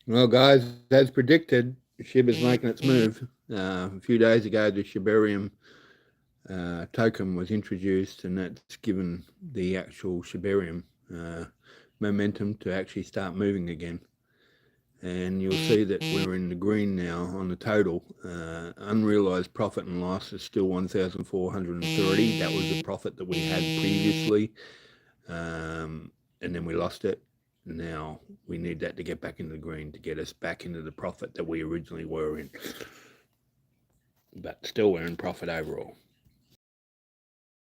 Well, guys, as predicted, SHIB is making its move. A few days ago, the Shibarium token was introduced, and that's given the actual Shibarium uh, momentum to actually start moving again. And you'll see that we're in the green now on the total. Unrealized profit and loss is still 1,430. That was the profit that we had previously, and then we lost it. Now we need that to get back into the green to get us back into the profit that we originally were in. But still, we're in profit overall.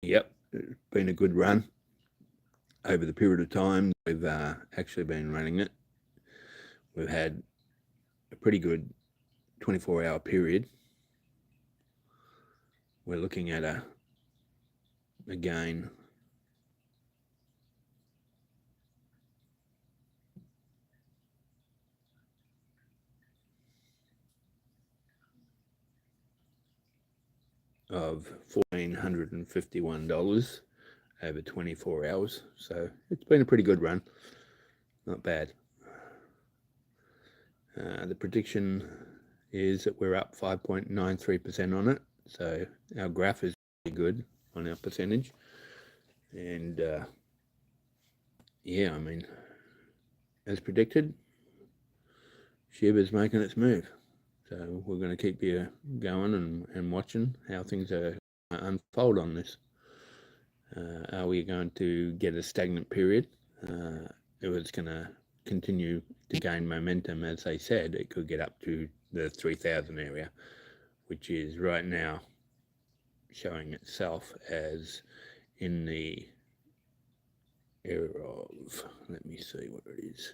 Yep, it's been a good run over the period of time we've actually been running it. We've had a pretty good 24-hour period. We're looking at a gain of $1,451 over 24 hours. So it's been a pretty good run. Not bad. The prediction is that we're up 5.93% on it. So our graph is really good on our percentage. And yeah, I mean, as predicted, SHIB is making its move. So we're going to keep you going and watching how things are unfold on this. Are we going to get a stagnant period? If it's going to continue to gain momentum, as they said, it could get up to the 3,000 area, which is right now showing itself as in the area of, let me see where it is.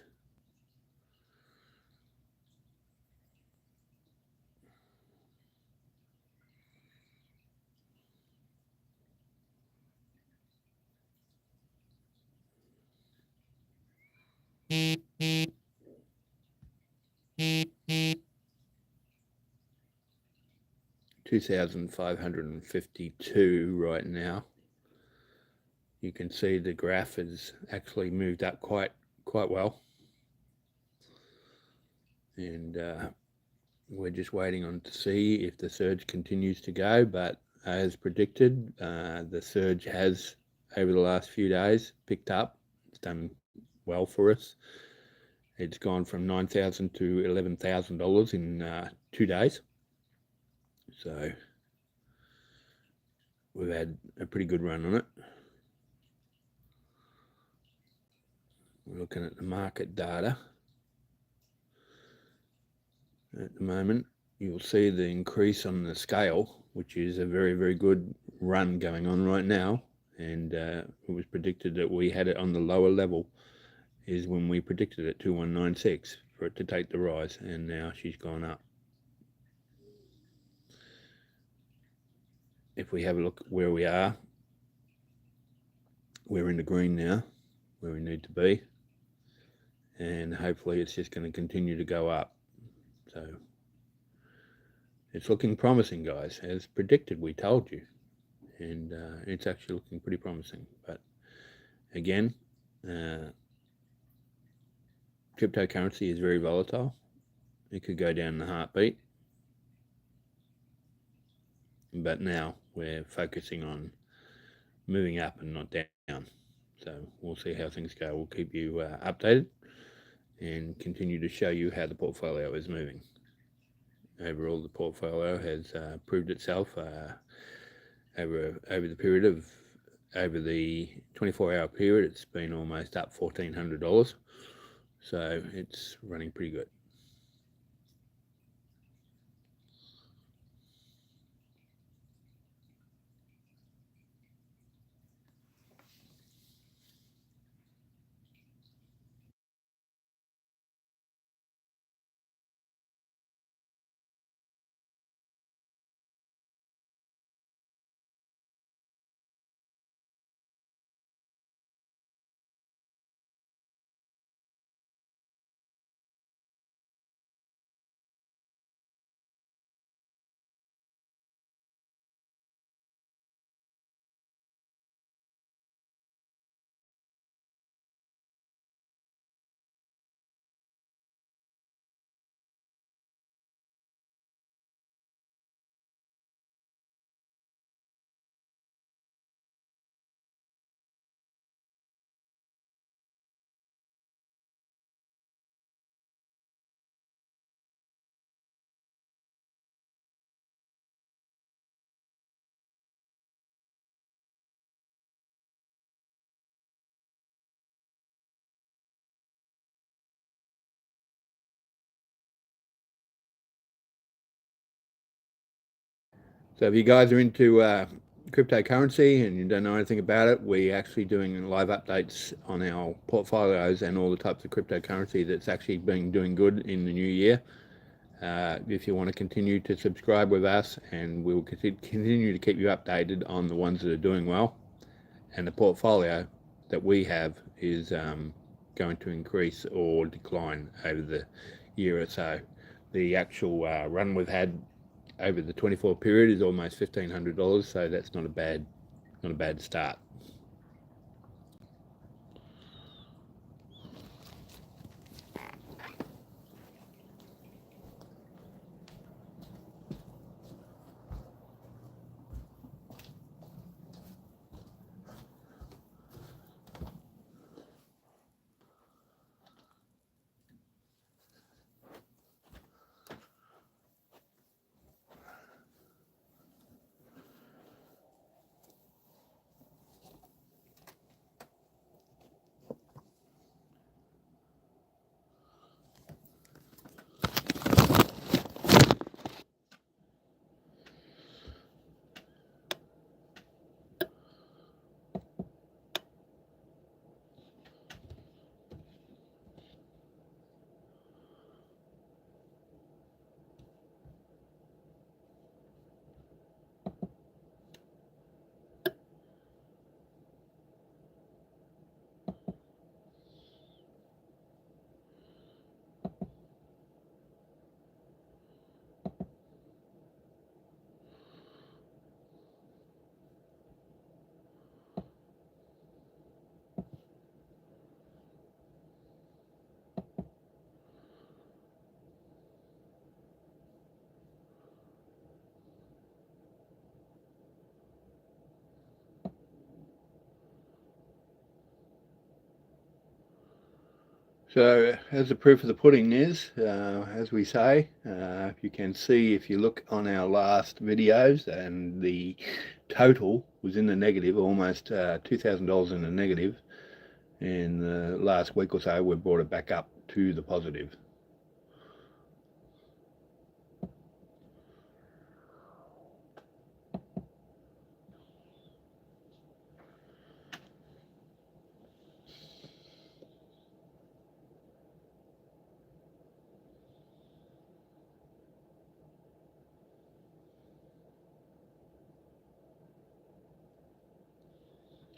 $2,552 right now. You can see the graph has actually moved up quite well, and we're just waiting on to see if the surge continues to go. But as predicted, the surge has over the last few days picked up. It's done well for us. It's gone from $9,000 to $11,000 in 2 days. So we've had a pretty good run on it. We're looking at the market data at the moment. You'll see the increase on the scale, which is a very, very good run going on right now. And it was predicted that we had it on the lower level, is when we predicted it 2196 for it to take the rise, and now she's gone up. If we have a look at where we are, we're in the green now, where we need to be, and hopefully it's just going to continue to go up. So it's looking promising, guys. As predicted, we told you, and it's actually looking pretty promising. But again, cryptocurrency is very volatile. It could go down in a heartbeat. But now we're focusing on moving up and not down. So we'll see how things go. We'll keep you updated and continue to show you how the portfolio is moving. Overall, the portfolio has proved itself over the period of over the 24-hour period. It's been almost up $1,400, so it's running pretty good. So if you guys are into cryptocurrency and you don't know anything about it, we're actually doing live updates on our portfolios and all the types of cryptocurrency that's actually been doing good in the new year. If you want to continue to subscribe with us, and we'll continue to keep you updated on the ones that are doing well. And the portfolio that we have is going to increase or decline over the year or so. The actual run we've had over the 24 period is almost $1,500, so that's not a bad start. So as the proof of the pudding is, as we say, you can see if you look on our last videos, and the total was in the negative, almost $2,000 in the negative. In the last week or so, we've brought it back up to the positive.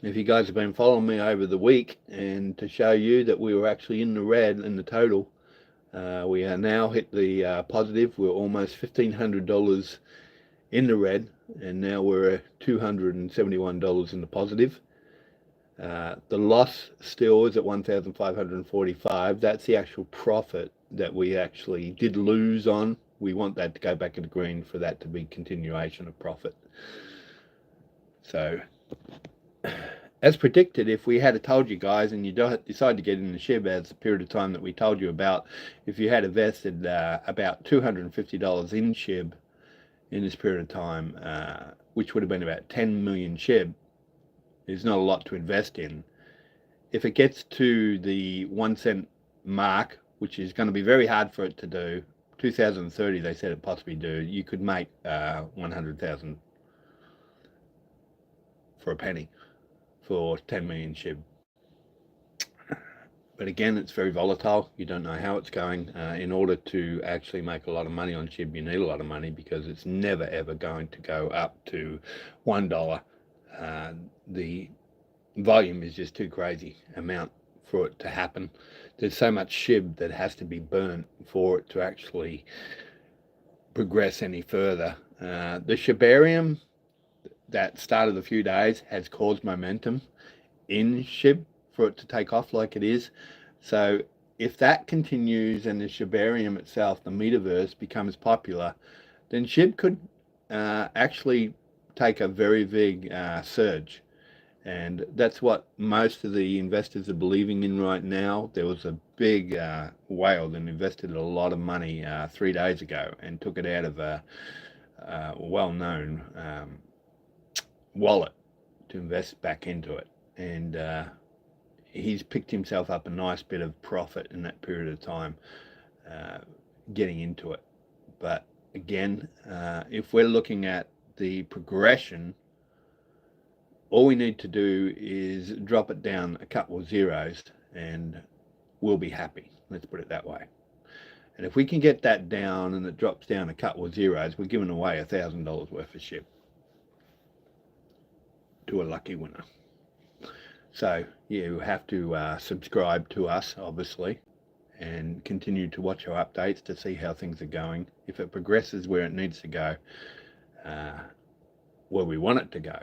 If you guys have been following me over the week, and to show you that we were actually in the red in the total, we are now hit the positive. We're almost $1,500 in the red, and now we're at $271 in the positive. The loss still is at 1,545. That's the actual profit that we actually did lose on. We want that to go back into green for that to be continuation of profit. So as predicted, if we had told you guys, and you decide to get in the SHIB as the period of time that we told you about, if you had invested about $250 in SHIB in this period of time, which would have been about 10 million SHIB, there's not a lot to invest in. If it gets to the 1 cent mark, which is going to be very hard for it to do, 2030 they said it possibly do, you could make 100,000 for a penny for 10 million SHIB. But again, it's very volatile. You don't know how it's going. In order to actually make a lot of money on SHIB, you need a lot of money, because it's never ever going to go up to $1. The volume is just too crazy amount for it to happen. There's so much SHIB that has to be burnt for it to actually progress any further. The Shibarium that started a few days has caused momentum in SHIB for it to take off like it is. So if that continues and the Shibarium itself, the metaverse, becomes popular, then SHIB could actually take a very big surge. And that's what most of the investors are believing in right now. There was a big whale that invested a lot of money 3 days ago and took it out of a well-known wallet to invest back into it. And he's picked himself up a nice bit of profit in that period of time getting into it. But again, if we're looking at the progression, all we need to do is drop it down a couple of zeros and we'll be happy. Let's put it that way. And if we can get that down and it drops down a couple of zeros, we're giving away $1,000 worth of SHIB to a lucky winner. So you have to subscribe to us, obviously, and continue to watch our updates to see how things are going. If it progresses where it needs to go, where we want it to go,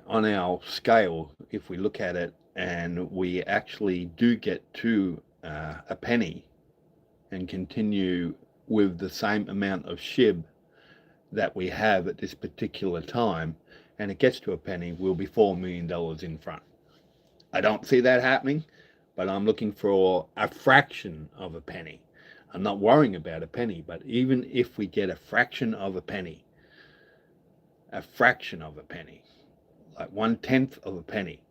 on our scale, if we look at it and we actually do get to a penny and continue with the same amount of SHIB that we have at this particular time, and it gets to a penny, we'll be $4 million in front. I don't see that happening, but I'm looking for a fraction of a penny. I'm not worrying about a penny, but even if we get a fraction of a penny, like 1/10 of a penny,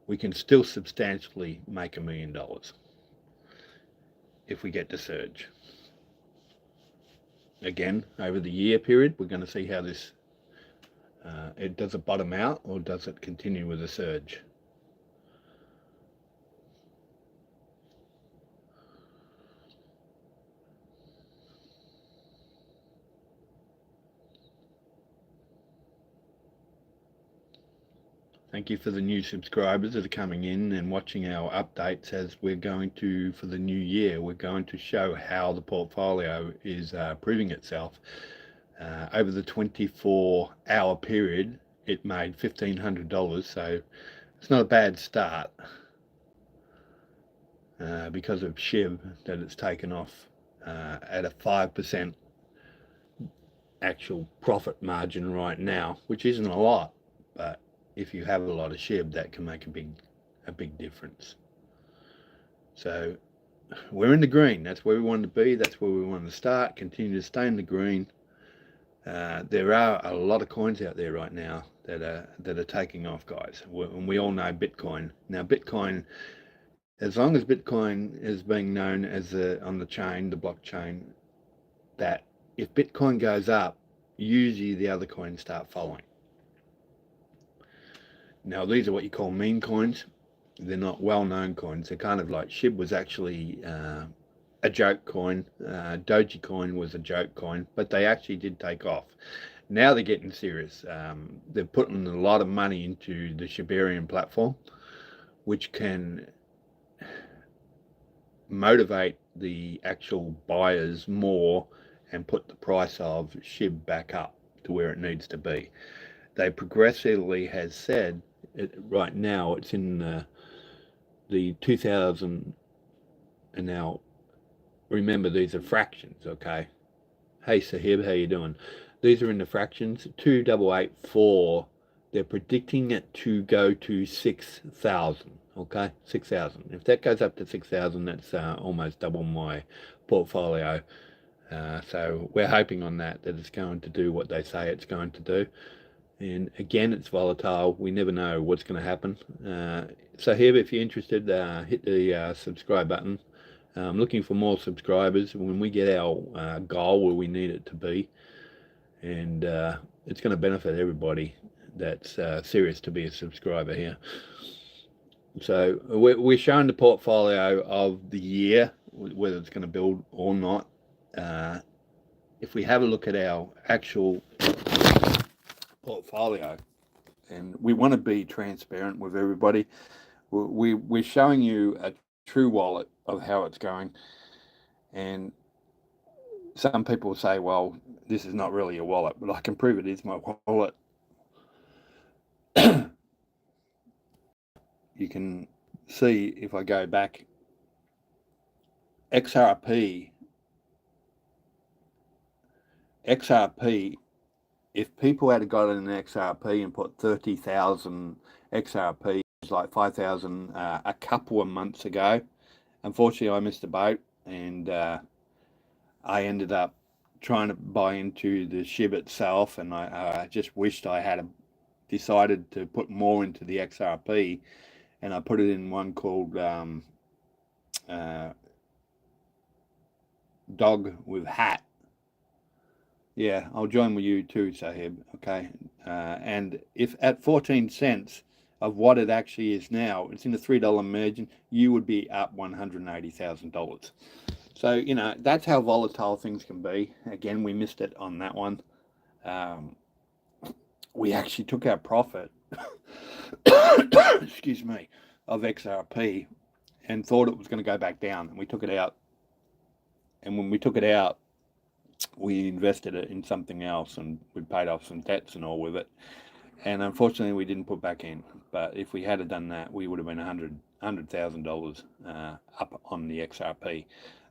we can still substantially make $1 million if we get the surge. Again, over the year period, we're going to see how this, does it bottom out or does it continue with a surge? Thank you for the new subscribers that are coming in and watching our updates as we're going to, for the new year, we're going to show how the portfolio is proving itself. Over the 24-hour period, it made $1,500, so it's not a bad start because of SHIB that it's taken off at a 5% actual profit margin right now, which isn't a lot, but if you have a lot of SHIB, that can make a big difference. So we're in the green. That's where we want to be. That's where we want to start. Continue to stay in the green. There are a lot of coins out there right now that are taking off, guys. And we all know Bitcoin. Now, Bitcoin, as long as Bitcoin is being known as on the chain, the blockchain, that if Bitcoin goes up, usually the other coins start following. Now, these are what you call meme coins. They're not well-known coins. They're kind of like SHIB was actually a joke coin. Dogecoin was a joke coin, but they actually did take off. Now they're getting serious. They're putting a lot of money into the Shibarium platform, which can motivate the actual buyers more and put the price of SHIB back up to where it needs to be. They progressively has said, right now it's in the 2000, and now remember these are fractions, okay? Hey Sahib, how you doing? These are in the fractions. 2884, they're predicting it to go to 6,000, okay? 6,000. If that goes up to 6,000, that's almost double my portfolio. So we're hoping on that it's going to do what they say it's going to do. And again, it's volatile. We never know what's going to happen. So here, if you're interested, hit the subscribe button. I'm looking for more subscribers when we get our goal where we need it to be. And it's going to benefit everybody that's serious to be a subscriber here. So we're showing the portfolio of the year, whether it's going to build or not. If we have a look at our actual portfolio, and we want to be transparent with everybody, we're showing you a true wallet of how it's going. And some people say, well, this is not really a wallet, but I can prove it is my wallet. You can see if I go back, XRP, if people had got an XRP and put 30,000 XRP, it's like 5,000 a couple of months ago. Unfortunately, I missed the boat, and I ended up trying to buy into the SHIB itself, and I just wished I had decided to put more into the XRP, and I put it in one called Dog with Hat. Yeah, I'll join with you too, Sahib. Okay. And if at 14 cents of what it actually is now, it's in the $3 margin, you would be up $180,000. So, you know, that's how volatile things can be. Again, we missed it on that one. Um, we actually took our profit, excuse me, of XRP and thought it was going to go back down. And we took it out. And when we took it out, we invested it in something else and we paid off some debts and all with it. And unfortunately, we didn't put back in. But if we had done that, we would have been $100,000 up on the XRP.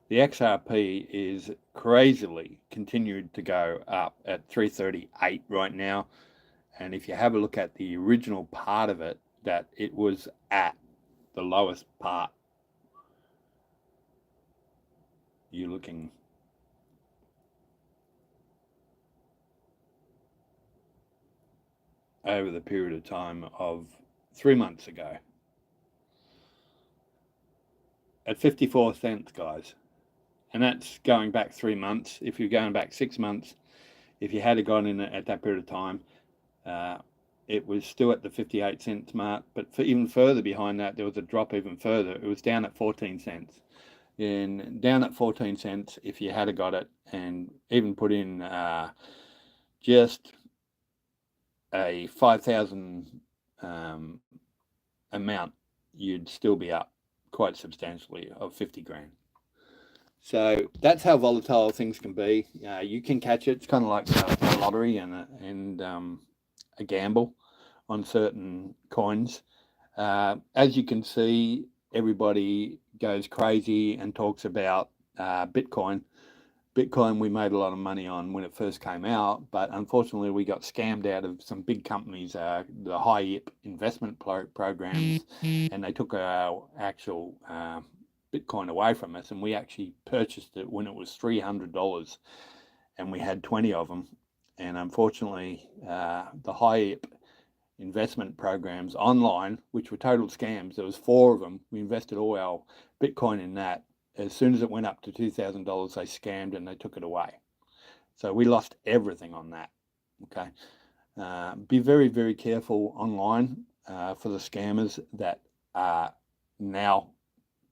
The XRP is crazily continued to go up at 338 right now. And if you have a look at the original part of it, that it was at the lowest part, you're looking over the period of time of 3 months ago at 54 cents, guys. And that's going back 3 months. If you're going back 6 months, if you had gone in at that period of time, it was still at the 58 cents mark. But for even further behind that, there was a drop even further. It was down at 14 cents. And down at 14 cents, if you had got it and even put in just a 5,000 amount, you'd still be up quite substantially of 50 grand. So that's how volatile things can be. You can catch it. It's kind of like a lottery and a gamble on certain coins. As you can see, everybody goes crazy and talks about Bitcoin. Bitcoin we made a lot of money on when it first came out, but unfortunately we got scammed out of some big companies, the high YIP investment programs, and they took our actual Bitcoin away from us, and we actually purchased it when it was $300 and we had 20 of them. And unfortunately, the high YIP investment programs online, which were total scams, there was 4 of them. We invested all our Bitcoin in that. As soon as it went up to $2,000, they scammed and they took it away. So we lost everything on that. Okay. Be very, very careful online for the scammers that are now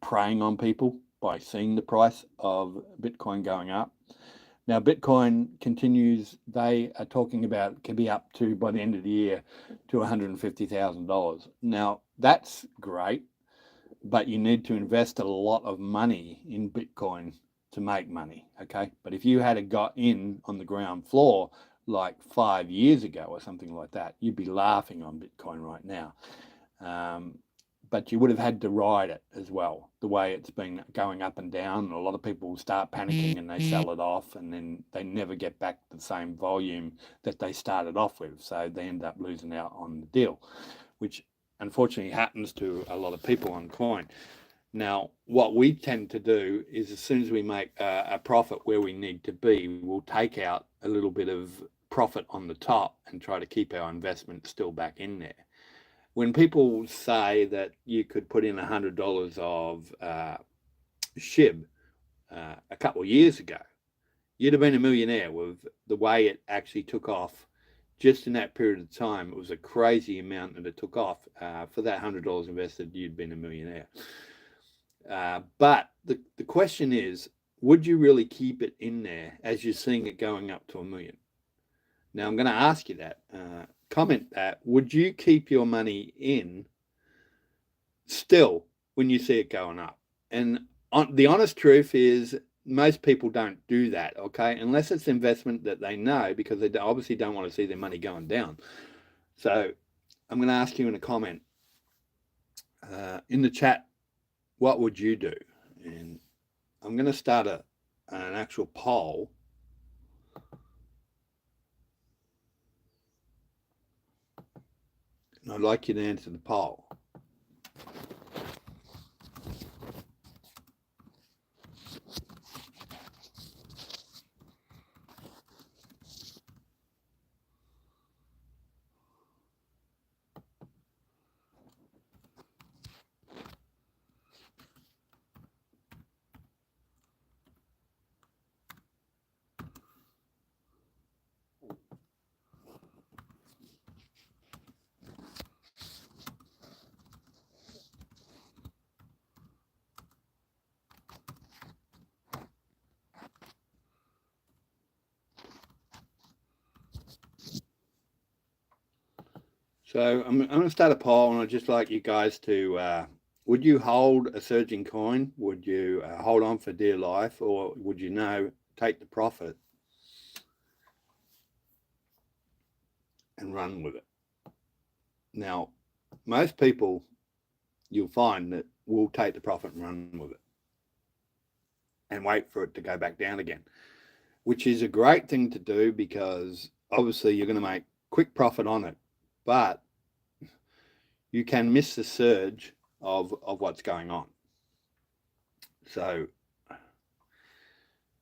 preying on people by seeing the price of Bitcoin going up. Now, Bitcoin continues, they are talking about it can be up to, by the end of the year, to $150,000. Now, that's great, but you need to invest a lot of money in Bitcoin to make money, okay? But if you had got in on the ground floor like 5 years ago or something like that, you'd be laughing on Bitcoin right now. But you would have had to ride it as well, the way it's been going up and down. A lot of people start panicking and they sell it off, and then they never get back the same volume that they started off with. So they end up losing out on the deal, which unfortunately happens to a lot of people on coin. Now, what we tend to do is as soon as we make a profit where we need to be, we'll take out a little bit of profit on the top and try to keep our investment still back in there. When people say that you could put in $100 of SHIB a couple of years ago, you'd have been a millionaire with the way it actually took off. Just in that period of time, it was a crazy amount that it took off. For that $100 invested, you'd been a millionaire. But the question is, would you really keep it in there as you're seeing it going up to $1 million? Now, I'm going to ask you that. Comment that. Would you keep your money in still when you see it going up? And the honest truth is, most people don't do that, okay? Unless it's investment that they know, because they obviously don't want to see their money going down. So I'm going to ask you in a comment in the chat, what would you do? And I'm going to start an actual poll. And I'd like you to answer the poll. So I'm going to start a poll, and I'd just like you guys to, would you hold a surging coin? Would you hold on for dear life, or would you take the profit and run with it? Now, most people, you'll find that will take the profit and run with it and wait for it to go back down again, which is a great thing to do because obviously you're going to make quick profit on it, but you can miss the surge of what's going on. So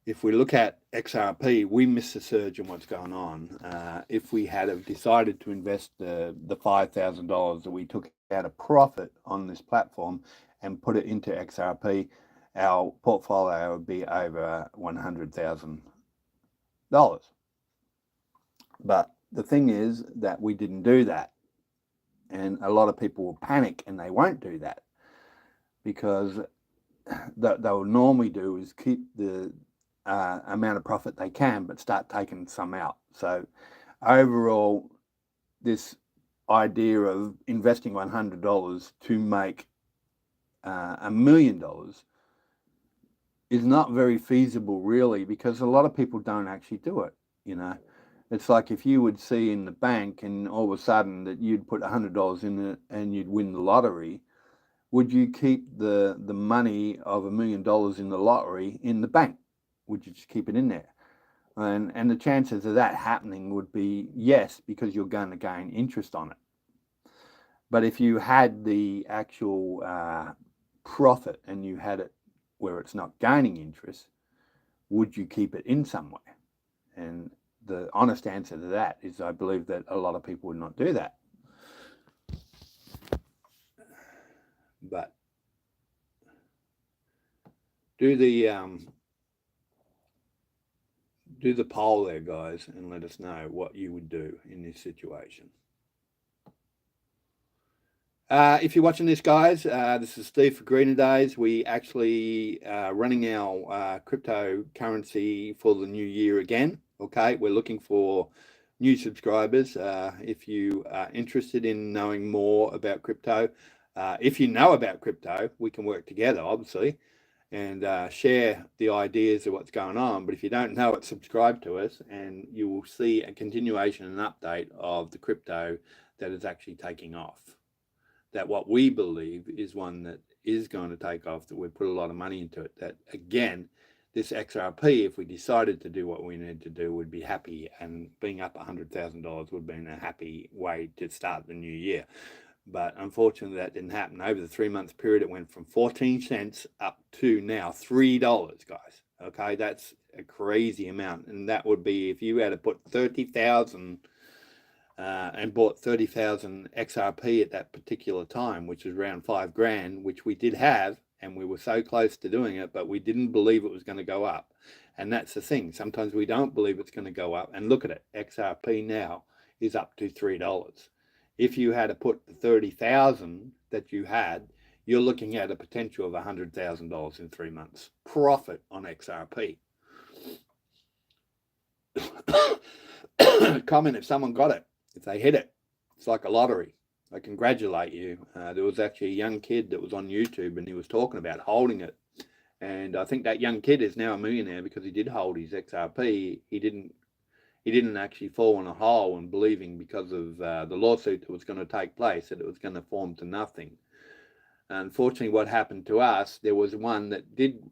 if we look at XRP, we miss the surge in what's going on. If we had have decided to invest the $5,000 that we took out a profit on this platform and put it into XRP, our portfolio would be over $100,000. But the thing is that we didn't do that. And a lot of people will panic and they won't do that because they'll normally do is keep the amount of profit they can, but start taking some out. So overall, this idea of investing $100 to make $1 million is not very feasible, really, because a lot of people don't actually do it. It's like if you would see in the bank and all of a sudden that you'd put $100 in it and you'd win the lottery, would you keep the money of $1 million in the lottery in the bank? Would you just keep it in there? And the chances of that happening would be yes, because you're going to gain interest on it. But if you had the actual profit and you had it where it's not gaining interest, would you keep it in somewhere? And the honest answer to that is I believe that a lot of people would not do that. But do the poll there, guys, and let us know what you would do in this situation. If you're watching this, guys, this is Steve for Greener Days. We actually running our cryptocurrency for the new year again. Okay, we're looking for new subscribers. If you are interested in knowing more about crypto, if you know about crypto, we can work together, obviously, and share the ideas of what's going on. But if you don't know it, subscribe to us and you will see a continuation and update of the crypto that is actually taking off. That what we believe is one that is going to take off, that we put a lot of money into it. That again, this XRP, if we decided to do what we need to do, would be happy, and being up $100,000 would have been a happy way to start the new year. But unfortunately, that didn't happen. Over the 3-month period, it went from 14 cents up to now $3, guys. Okay, that's a crazy amount. And that would be if you had to put 30,000 and bought 30,000 XRP at that particular time, which was around $5,000, which we did have, and we were so close to doing it, but we didn't believe it was going to go up. And that's the thing. Sometimes we don't believe it's going to go up. And look at it. XRP now is up to $3. If you had to put the 30,000 that you had, you're looking at a potential of $100,000 in 3 months profit on XRP. Comment if someone got it, if they hit it. It's like a lottery. I congratulate you. There was actually a young kid that was on YouTube and he was talking about holding it. And I think that young kid is now a millionaire because he did hold his XRP. He didn't actually fall in a hole and believing because of the lawsuit that was going to take place that it was going to form to nothing. Unfortunately, what happened to us, there was one that did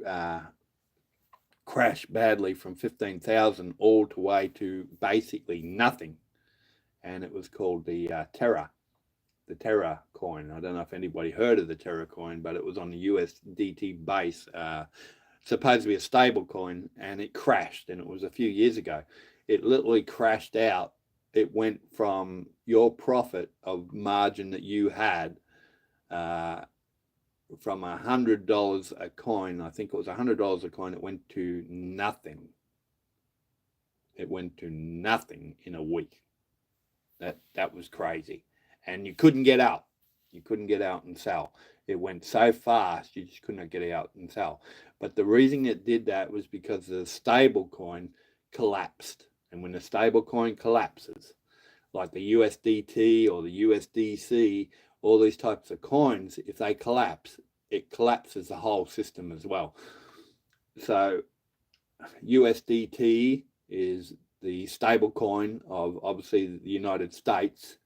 crash badly from 15,000 all the way to basically nothing. And it was called the Terra coin. I don't know if anybody heard of the Terra coin, but it was on the USDT base, supposed to be a stable coin, and it crashed. And it was a few years ago. It literally crashed out. It went from your profit of margin that you had from $100 a coin. I think it was $100 a coin. It went to nothing. It went to nothing in a week. That was crazy. And you couldn't get out. You couldn't get out and sell. It went so fast, you just couldn't get out and sell. But the reason it did that was because the stable coin collapsed. And when the stable coin collapses, like the USDT or the USDC, all these types of coins, if they collapse, it collapses the whole system as well. So USDT is the stable coin of obviously the United States,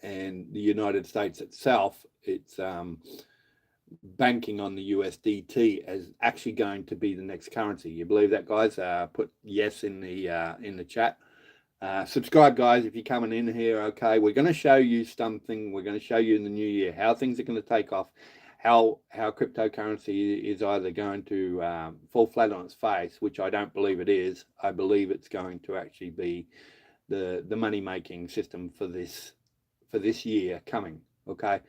and the United States itself, it's banking on the USDT as actually going to be the next currency. You believe that, guys? Put yes in the chat. Subscribe, guys, if you're coming in here. Okay, we're going to show you something. We're going to show you in the new year how things are going to take off, how cryptocurrency is either going to fall flat on its face, which I don't believe it is. I believe it's going to actually be the money making system for this year coming. Okay,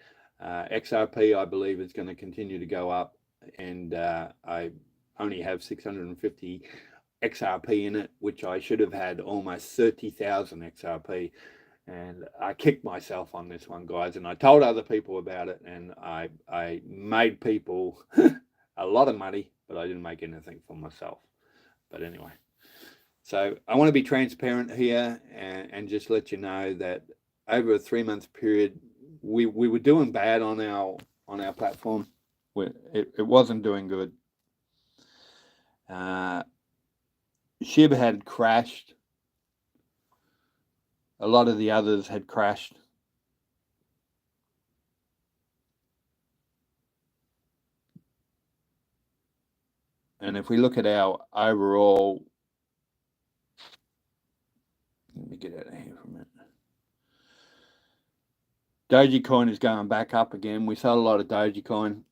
XRP, I believe, is going to continue to go up, and I only have 650 XRP in it, which I should have had almost 30,000 XRP, and I kicked myself on this one, guys, and I told other people about it, and I made people a lot of money, but I didn't make anything for myself. But anyway, so I want to be transparent here and just let you know that over a 3-month period, we were doing bad on our platform. It wasn't doing good. Shib had crashed. A lot of the others had crashed. And if we look at our overall, let me get out of here for a minute. Dogecoin is going back up again. We sold a lot of Dogecoin.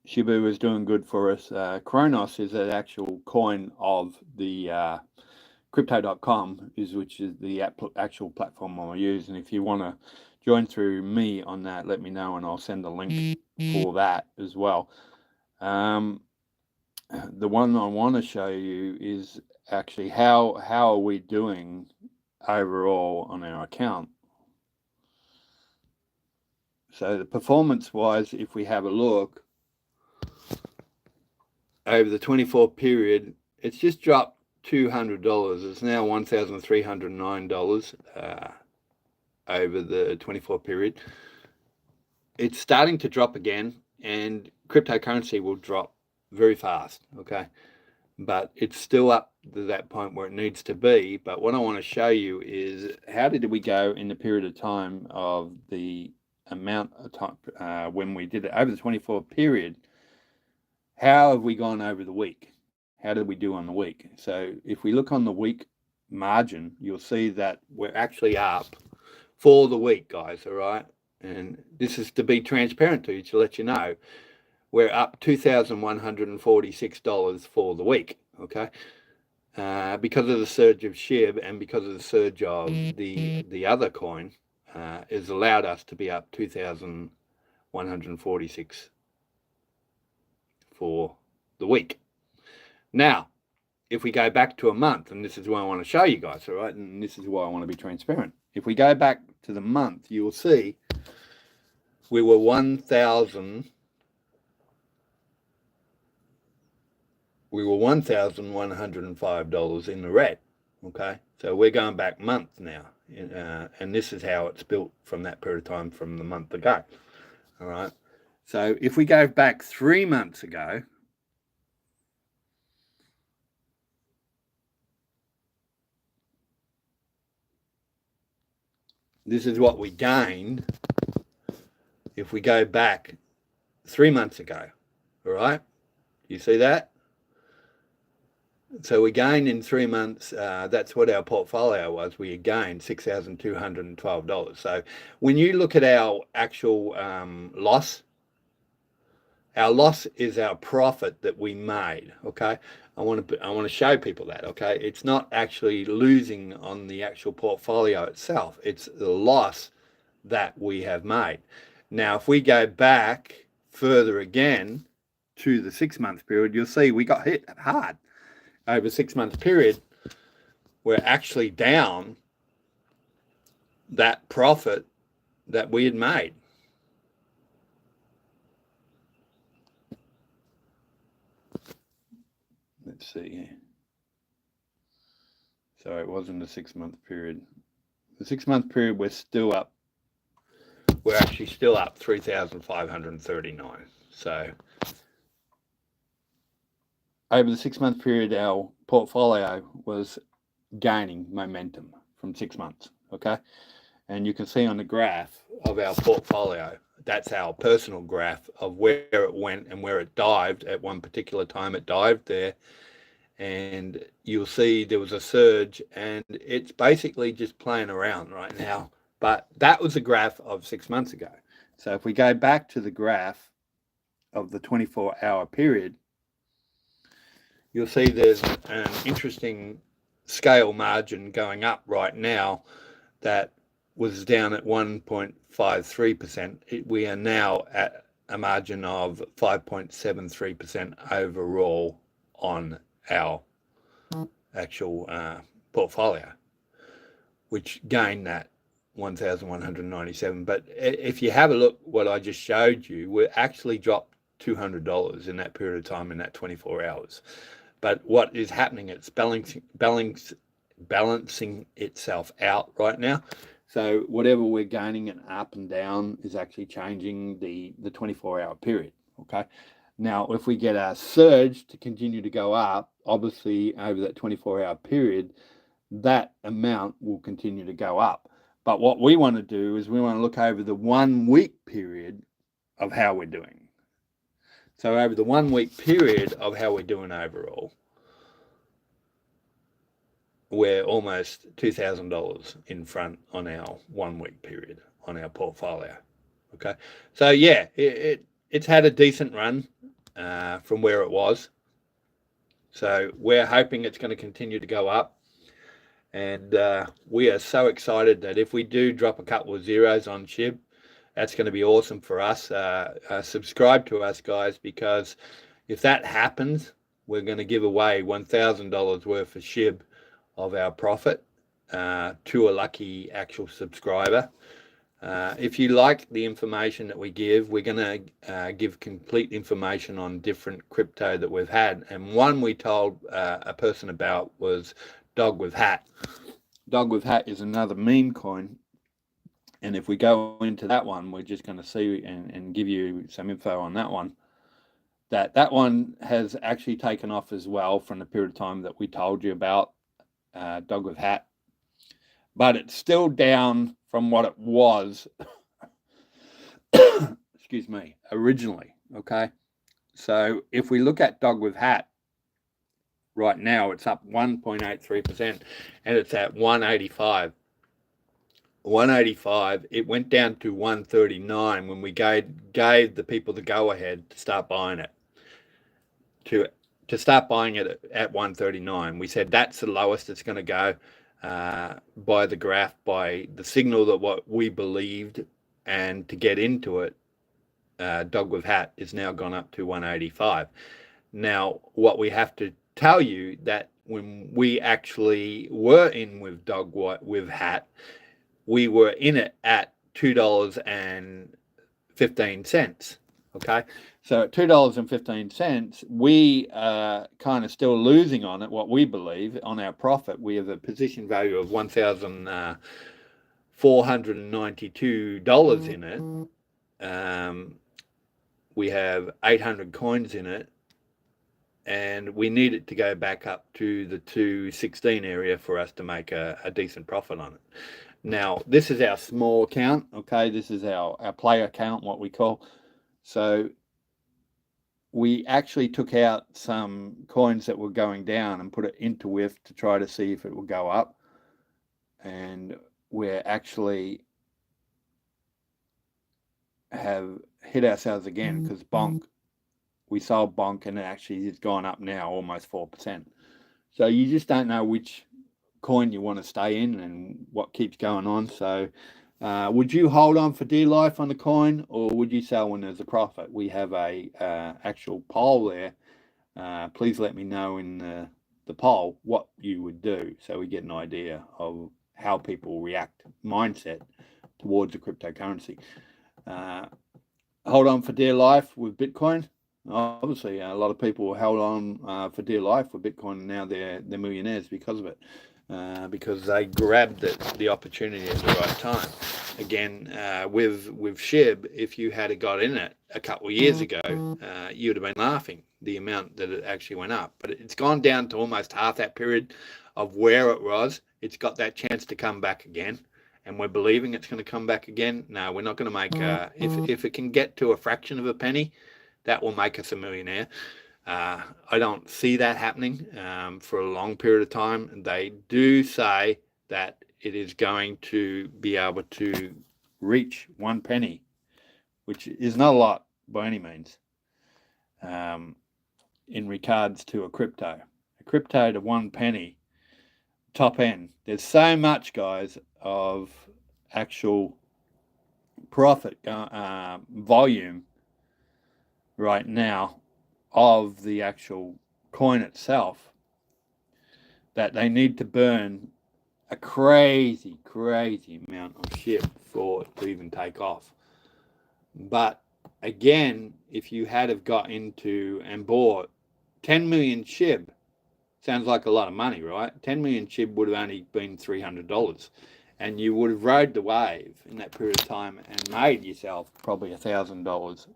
Shibu is doing good for us. Kronos is an actual coin of the crypto.com, which is the actual platform I'll use. And if you want to join through me on that, let me know and I'll send a link for that as well. The one I want to show you is actually how are we doing overall on our account. So the performance wise, if we have a look over the 24 period, it's just dropped $200. It's now $1,309 over the 24 period. It's starting to drop again, and cryptocurrency will drop very fast, okay? But it's still up to that point where it needs to be. But what I want to show you is how did we go in the period of time of the amount of time when we did it over the 24 period. How have we gone over the week? How did we do on the week? So if we look on the week margin, you'll see that we're actually up for the week, guys, all right? And this is to be transparent to you, to let you know. We're up $2,146 for the week, okay? Because of the surge of SHIB and because of the surge of the other coin, has allowed us to be up $2,146 for the week. Now, if we go back to a month, and this is what I want to show you guys, all right, and this is why I want to be transparent. If we go back to the month, you will see we were $1,105 in the red, okay? So we're going back months now, and this is how it's built from that period of time from the month ago, all right? So if we go back 3 months ago, this is what we gained if we go back 3 months ago, all right? You see that? So we gained in 3 months, that's what our portfolio was. We gained $6,212. So when you look at our actual loss, our loss is our profit that we made, okay? I want to show people that, okay? It's not actually losing on the actual portfolio itself. It's the loss that we have made. Now, if we go back further again to the 6 month period, you'll see we got hit hard. Over a 6 month period, we're actually down that profit that we had made. Let's see here. So it was in the 6-month period. The 6-month period, we're still up. We're actually still up 3,539. So over the 6-month period, our portfolio was gaining momentum from 6 months. Okay. And you can see on the graph of our portfolio, that's our personal graph of where it went and where it dived at one particular time. It dived there, and you'll see there was a surge, and it's basically just playing around right now. But that was a graph of 6 months ago. So if we go back to the graph of the 24-hour period, you'll see there's an interesting scale margin going up right now that was down at 1.53%. We are now at a margin of 5.73% overall on our actual portfolio, which gained that 1,197. But if you have a look what I just showed you, we actually dropped $200 in that period of time, in that 24 hours. But what is happening, it's balancing itself out right now. So whatever we're gaining and up and down is actually changing the 24-hour period. Okay. Now, if we get a surge to continue to go up, obviously over that 24-hour period, that amount will continue to go up. But what we want to do is we want to look over the 1 week period of how we're doing. So over the 1 week period of how we're doing overall, we're almost $2,000 in front on our 1 week period on our portfolio. Okay. So yeah, it's had a decent run from where it was. So we're hoping it's going to continue to go up. And we are so excited that if we do drop a couple of zeros on Shib, that's going to be awesome for us. Subscribe to us, guys, because if that happens, we're going to give away $1,000 worth of Shib of our profit to a lucky actual subscriber. If you like the information that we give, we're going to give complete information on different crypto that we've had. And one we told a person about was Dog with Hat. Dog with Hat is another meme coin. And if we go into that one, we're just going to see and give you some info on that one. That one has actually taken off as well from the period of time that we told you about, Dog with Hat. But it's still down from what it was, excuse me, originally, okay? So if we look at Dog with Hat, right now it's up 1.83%, and it's at 185. 185, it went down to 139 when we gave the people the go-ahead to start buying it. To start buying it at 139. We said that's the lowest it's going to go. By the graph, by the signal that what we believed, and to get into it, Dog with Hat is now gone up to 185. Now, what we have to tell you that when we actually were in with Dog with Hat, we were in it at $2.15. Okay, so at $2.15, we are kind of still losing on it. What we believe on our profit, we have a position value of $1,492 in it. We have 800 coins in it, and we need it to go back up to the 216 area for us to make a decent profit on it. Now, this is our small account. Okay, this is our player account, what we call. So we actually took out some coins that were going down and put it into WIF to try to see if it will go up. And we're actually have hit ourselves again because Bonk, we sold Bonk, and it actually has gone up now almost 4%. So you just don't know which coin you want to stay in and what keeps going on. So would you hold on for dear life on the coin, or would you sell when there's a profit? We have a actual poll there. Please let me know in the poll what you would do, so we get an idea of how people react, mindset towards the cryptocurrency. Hold on for dear life with Bitcoin. Obviously, a lot of people held on for dear life with Bitcoin, and now they're millionaires because of it. because they grabbed the opportunity at the right time. Again, with Shib, if you had got in it a couple of years ago, you would have been laughing the amount that it actually went up. But it's gone down to almost half that period of where it was. It's got that chance to come back again, and we're believing it's going to come back again. No, we're not going to make. If it can get to a fraction of a penny, that will make us a millionaire. I don't see that happening for a long period of time. They do say that it is going to be able to reach 1 penny, which is not a lot by any means, in regards to a crypto. A crypto to 1 penny, top end. There's so much, guys, of actual profit volume right now of the actual coin itself that they need to burn a crazy amount of SHIB for it to even take off. But again, if you had have got into and bought 10 million SHIB, sounds like a lot of money, right? 10 million SHIB would have only been $300, and you would have rode the wave in that period of time and made yourself probably $1,000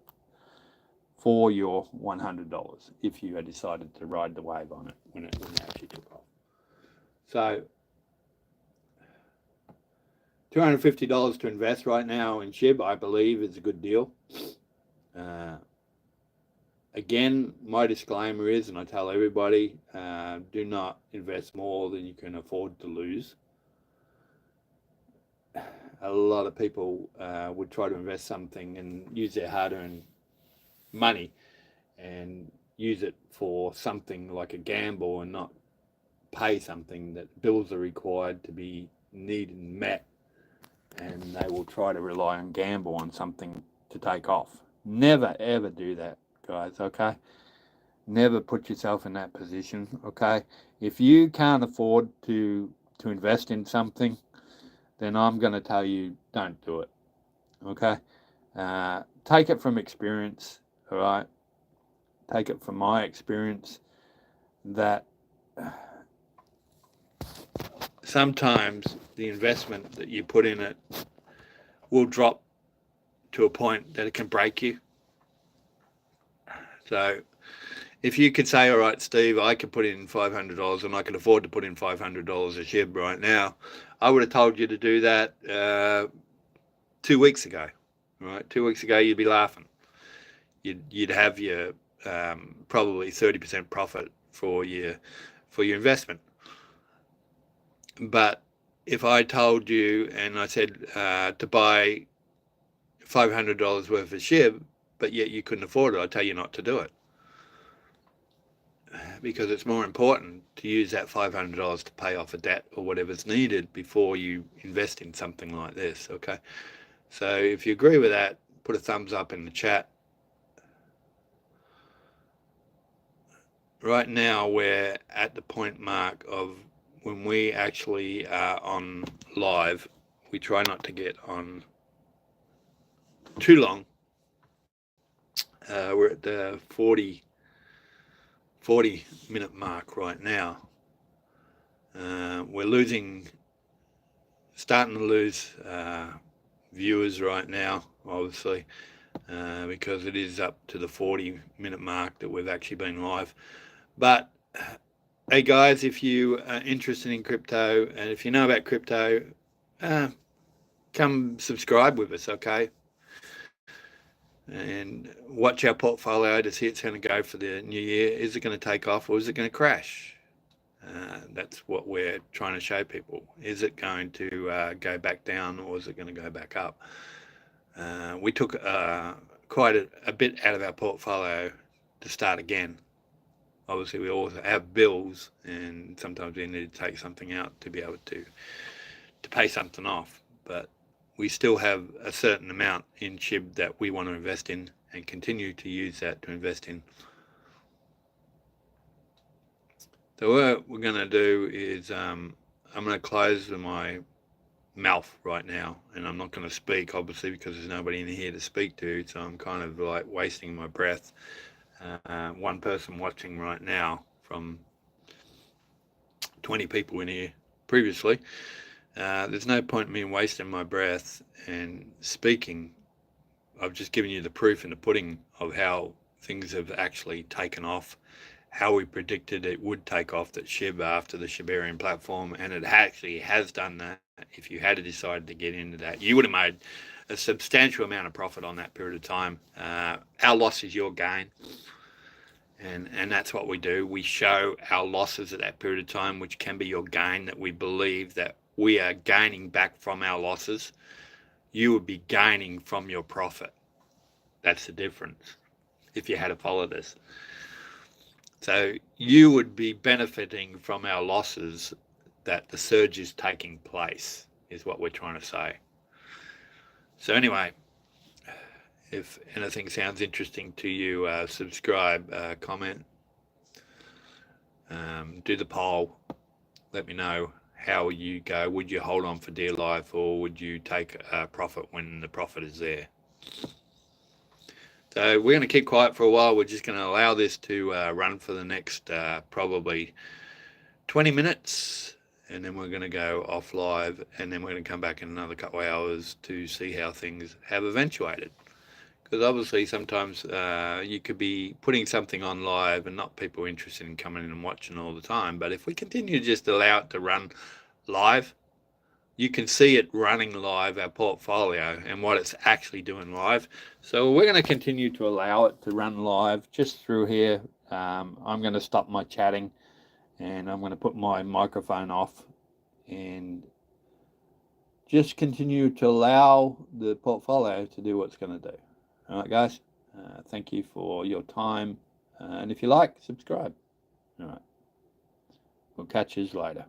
for your $100 if you had decided to ride the wave on it when it actually took off. So $250 to invest right now in SHIB, I believe, is a good deal. Again, my disclaimer is, and I tell everybody, do not invest more than you can afford to lose. A lot of people would try to invest something and use their hard-earned money and use it for something like a gamble and not pay something that bills are required to be needed and met, and they will try to rely on gamble on something to take off. Never ever do that, guys, okay? Never put yourself in that position, okay? If you can't afford to invest in something, then I'm going to tell you don't do it, okay? Take it from experience, all right? Take it from my experience that sometimes the investment that you put in it will drop to a point that it can break you. So if you could say, all right, Steve, I could put in $500 and I can afford to put in $500 a SHIB right now, I would have told you to do that 2 weeks ago, right? 2 weeks ago, you'd be laughing. You'd have your probably 30% profit for your investment. But if I told you and I said to buy $500 worth of SHIB, but yet you couldn't afford it, I'd tell you not to do it. Because it's more important to use that $500 to pay off a debt or whatever's needed before you invest in something like this, okay? So if you agree with that, put a thumbs up in the chat. Right now, we're at the point mark of when we actually are on live. We try not to get on too long. We're at the 40-minute mark right now. We're starting to lose viewers right now, obviously, because it is up to the 40-minute mark that we've actually been live. But hey guys, if you are interested in crypto and if you know about crypto, come subscribe with us, okay? And watch our portfolio to see it's going to go for the new year. Is it going to take off or is it going to crash? That's what we're trying to show people. Is it going to go back down or is it going to go back up? We took quite a bit out of our portfolio to start again. Obviously, we also have bills, and sometimes we need to take something out to be able to pay something off. But we still have a certain amount in SHIB that we want to invest in and continue to use that to invest in. So what we're going to do is I'm going to close my mouth right now, and I'm not going to speak, obviously, because there's nobody in here to speak to, so I'm kind of like wasting my breath. One person watching right now from 20 people in here, previously, there's no point in me wasting my breath and speaking. I've just given you the proof in the pudding of how things have actually taken off, how we predicted it would take off, that Shib after the Shibarium platform, and it actually has done that. If you had decided to get into that, you would have made a substantial amount of profit on that period of time. Our loss is your gain. And that's what we do. We show our losses at that period of time, which can be your gain, that we believe that we are gaining back from our losses. You would be gaining from your profit. That's the difference if you had to follow this. So you would be benefiting from our losses, that the surge is taking place, is what we're trying to say. So anyway, if anything sounds interesting to you, subscribe, comment, do the poll. Let me know how you go. Would you hold on for dear life, or would you take a profit when the profit is there? So we're going to keep quiet for a while. We're just going to allow this to run for the next probably 20 minutes, and then we're going to go off live, and then we're going to come back in another couple of hours to see how things have eventuated. Because obviously sometimes you could be putting something on live and not people interested in coming in and watching all the time. But if we continue to just allow it to run live, you can see it running live, our portfolio, and what it's actually doing live. So we're going to continue to allow it to run live just through here. I'm going to stop my chatting, and I'm going to put my microphone off and just continue to allow the portfolio to do what it's going to do. All right, guys, thank you for your time. And if you like, subscribe. All right, we'll catch you later.